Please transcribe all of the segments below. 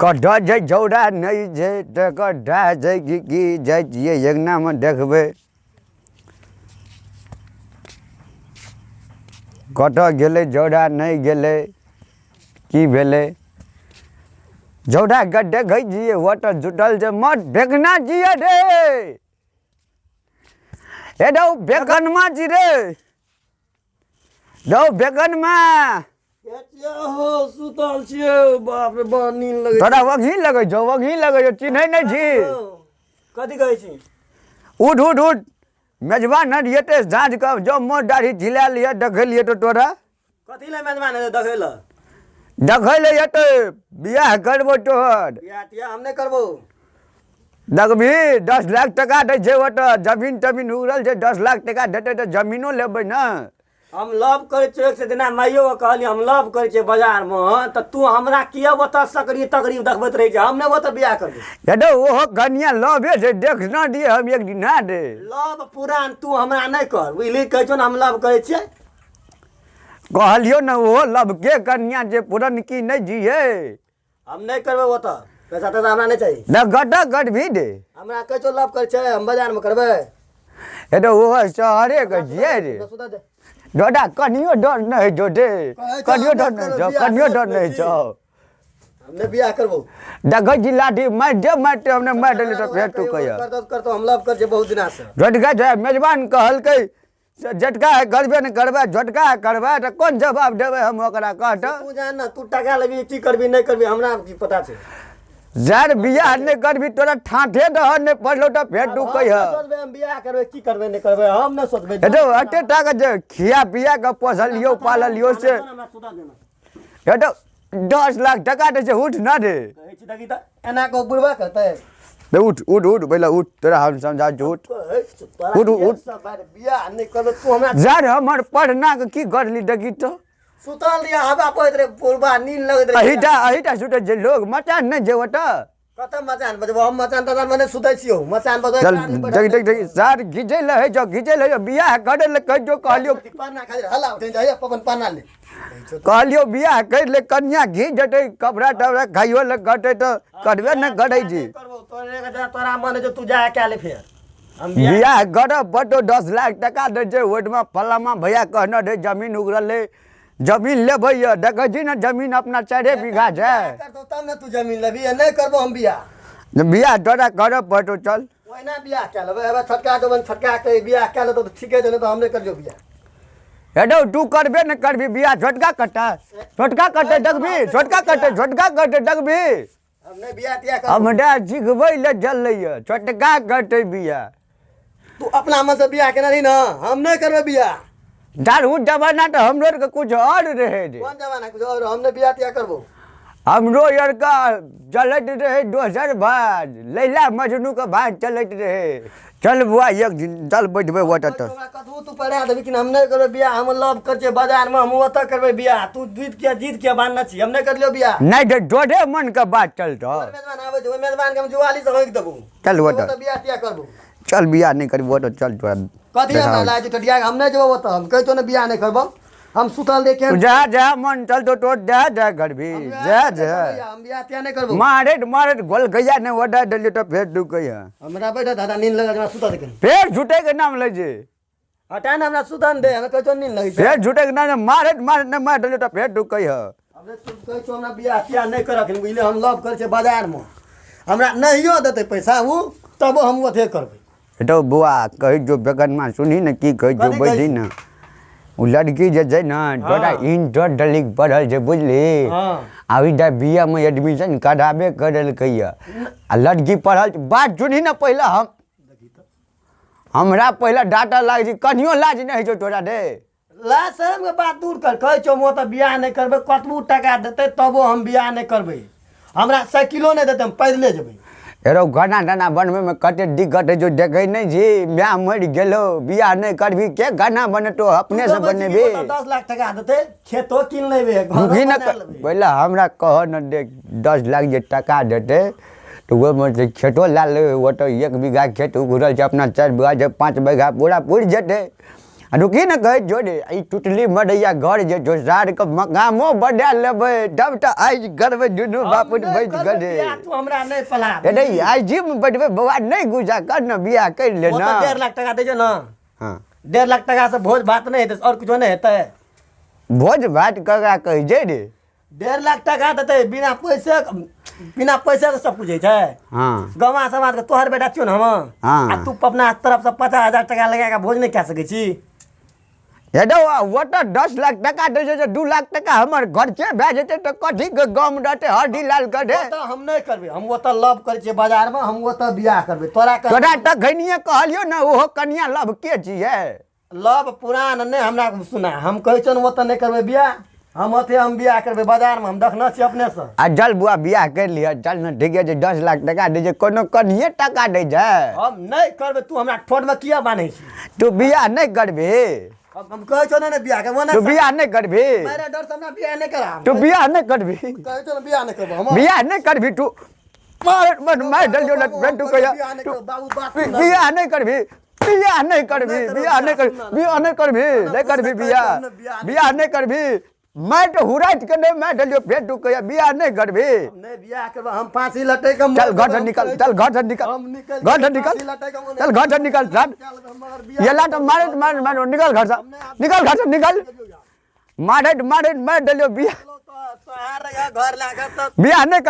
कढ़ जे झौड़ा नहीं जे तो कढ़ा जे की जाइए यज्ञा में देखबे कढ़ गेले झौड़ा नहीं गेले की भेले झौड़ा गड्ढे गई जिए वोट जुटल जे मत बेगना जिए रे ए दो बेगन मा जी रे दो बेगन मा हो सुतल छियै बाप रे बा नींद लगे तोरा वही लगे छो चिन्है नहीं छी कथी कहै छी उठ उठ उठ मेजबान हट येते साँझ का जो मोर दाढ़ी झिला लिया देखलिए तो तोरा कथी ले मेजबान है देखैला देखले येते बियाह करबो तोहर बियाह हम नहीं करबो देखबी 10 लाख टका दे छै ओत जमीन तमीन उड़ल छै 10 लाख टका देते तो जमीनो लेबै ना हम लव करे छियै एक से दिना माइयो कहली हम लव करे छियै बाजार में त तू हमरा किया ओत सकरी तकरी देखबैत रही छै हम नहीं ओत बियाह करबो एडो ओहो कन्या लवे छै देखना दिए हम एक दिन ना दे लव पुरान तू हमरा नहीं कर बुझली कहै छौ न हम लव करे छियै कहलियो न ओहो लब के कन्या जे पुरन की नहीं जिए हम नहीं करबे ओत पैसा तो हमरा नहीं चाहिए न गड्ढा गड भी दे हमरा कहै छौ लव करे छै हम बाजार में करबे एडो ओहो शहरे के जिए रे सुता दे डोडा कनियो डर नहीं जो दे कनियो डर नहीं जो कनियो डर नहीं जो हमने बियाह करबो डगै जिलाठी मार दे हमने मार देले तो फेर तू कहिया कर तो हम लव कर जे बहुत दिना से झटका जाए मेजबान कहलकै झटका है करबे न करबे झटका है करबे तो कौन जवाब देबे हम ओकरा कहत तू जान ना तू टका लेबी की करबी नहीं करबी हमरा की पता छै जार बियाह नहीं करबी तोरा ठाठे दह नहीं पड़लो तो फेर तू कहिया सोचबे हम बियाह करबे की करबे नहीं करबे हम नहीं सोचबे एतो अटे टाका जे खिया पिया के पोसलियो पाललियो से हमरा सुता देना एतो 10 लाख टका दे छै उठ ना दे कहै छी देखी त एना को बुढ़वा कहतै दे उठ पहले उठ तोरा हम समझा उठ उठ बियाह नहीं करबे तू हमरा जार हमर पढ़ना के की करली देखी तो सुतल रिया हवा पड़त रे पूर्वा नींद लगत रे अहिटा सुते जे लोग मचान नहीं जे ओटा कत मचान बजबो हम मचान तचान मने सुतै छियो मचान बजै चल देख सार घिचे ले जो बियाह करे ले कह जो कहलियो पाना खातिर हल्ला उठै जाय पवन पाना ले कहलियो बियाह कर ले कन्या घी जटे कपड़ा टपड़ा खाइयो ले गटे तो करबे न गड़ै जी करबो तोरा मन जो तू जा के ले फेर हम बियाह गड़ बटो 10 लाख टका दे जे ओड में फलामा भैया कहना दे जमीन उगरल ले जमीन ले भैया देखै छी न जमीन अपना 4 बीघा छै करतो तब न तू जमीन लेबी नहीं करबो हम बियाह तोरा कर पटो चल ओइना बियाह के लेबे अब छटका के बियाह के ले तो ठीके छै तो हम नहीं करजो बियाह एडो तू करबे न करबी बियाह झटका कटे देखबी झटका कटे देखबी हम नहीं बियाह तिया कर हमरा सिखबै ले चल लइया झटका कटे बियाह तू अपना मन से बियाह केना रही ना हम नहीं करबे बियाह दारू जमाना तो हमरो के कुछ और रहे रे कौन जमाना कुछ और हमने बियाह तिया करबो हमरो यार का चलत रहे दोसर भाज लैला मजनू का भाज चलत रहे चल बुआ एक दिन चल बैठबे ओटा तो कथू तू पढ़ा देबी कि हम नहीं करबे बियाह हम लव कर छे बाजार में हम ओत करबे बियाह तू जीत के बानना छी हम नहीं कर लियो बियाह नहीं दे डोडे मन का बात चलतो मेजबान आवे जो मेजबान के हम जुवाली से होक देबो चल ओटा तो बियाह तिया करबो चल बियाह नहीं करबो ओटा चल तोरा कथी हमरा लाज टटिया हम नहीं जेबो ओत हम कहतो न बियाह नहीं करबो हम सुतल देखे जा मन चल तो जा घर भी जा हम बियाह तिया नहीं करबो मारे गोल गया ने ओडा डले तो फेर दू कहिया हमरा बैठा दादा नींद लगा हमरा सुता देखे फेर झूठे के नाम ले जे हटा ना हमरा सुतन दे हम कहतो नींद लगी फेर झूठे के नाम मारे ने मार डले तो फेर दू कहिया हमने कहतो हमरा बियाह तिया नहीं करखिन बुझले हम लव कर छे बाजार में हमरा नहियो देते पैसा उ तब हम ओथे करबे एटो बुआ कहि जो बेगन में सुनी न की कहि जो बैठी न उ लड़की जे छै न तोरा इंटर डलिक पढ़ल छै बुझली अभी दा बीए में एडमिशन कराबे करल कहिया आ लड़की पढ़ल बात सुनी न पहले हमरा पहले डाटा लाग जी कनियो लाज नहीं छौ तोरा दे ला शर्म के बात दूर कर कहै छौ मो त बियाह नहीं करबे कतबू टका देते तबो हम बियाह नहीं करबे हमरा साइकिलो नहीं देते हम पैदले जेबे एरो गाना गाना बनवे में कते दिक्कत है जो देखे नहीं जी ब्याह मर गेलो बियाह नहीं करबी के गाना बनेतो अपने से बनेबे 10 लाख टका देते खेतो किन लेबे पहले हमरा कह न दे 10 लाख जे टका देते तो वो में खेतो ला ले वो तो 1 बीघा खेत उगरल छै अपना 4 बीघा जे 5 बीघा पूरा पूर जेते रुकी न कहे जोड़े ई टुटली मड़ैया घर जे जोसार के मकामो बढ़ा लेबे तब त आज करबे दुनु बापू बैठ गले तू हमरा नहीं पला अरे आज जिम बैठबे बवा नहीं गुजा कर न बियाह कर ले वो ना तो 1.5 लाख टका दे जो ना हां 1.5 लाख टका से भोज भात नहीं हेतै और कुछो नहीं हेतै भोज भात करा कह जे रे 1.5 लाख टका देते बिना पैसे के सब कुछ है। हां गवा समाज के तोहर बेटा छियो न हम हाँ। आ तू अपना तरफ से 50,000 टका लगा के भोज नहीं खा सकै छी। हेडो वो तो 10 लाख टका दे जे 2 लाख टका हमर घर से भे जेते तो कथी के गम रहते हड्डी लाल करे वो तो हम नहीं करबे हम वो तो लव करे छे बाजार में हम वो तो बियाह करबे तोरा त घनिया कहलियो न ओहो कन्या लव के छिए लव पुरान नहीं हमरा सुना हम कहै छन वो तो नहीं करबे बियाह हम बियाह करबे बाजार में हम देखना छी अपने से आ जल बुआ बियाह कर लिया चल न ठीक है 10 लाख टका दे जे कोनो कन्ये टका दे जे हम नहीं करबे तू हमरा ठोट में किया बानै छी तू बियाह नहीं करबे हम कहै छन न बियाह के मने तू बियाह नहीं करबे मेरे डर से हमरा बियाह नहीं करा तू बियाह नहीं करबे कहै छन बियाह नहीं करबो हम बियाह नहीं करबी तू मार डल जो न तू कह बाबू बात बियाह नहीं करबी बियाह नहीं करबी बियाह नहीं करबी बियाह नहीं करबी नहीं करबी बियाह नहीं करबी मैं तो हुरात के नहीं मैं डलियो फिर तू कह बियाह नहीं करबी नहीं बियाह करबो हम फांसी लटे के चल घर से निकल चल घर से निकल घर से निकल चल घर से निकल ये ला तो मारे मार निकल घर से निकल मारे मैं डलियो घर लागत बियाह नहीं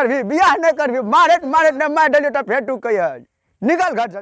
करबी मारे मैं डलियो तो फिर तू कह निकल घर से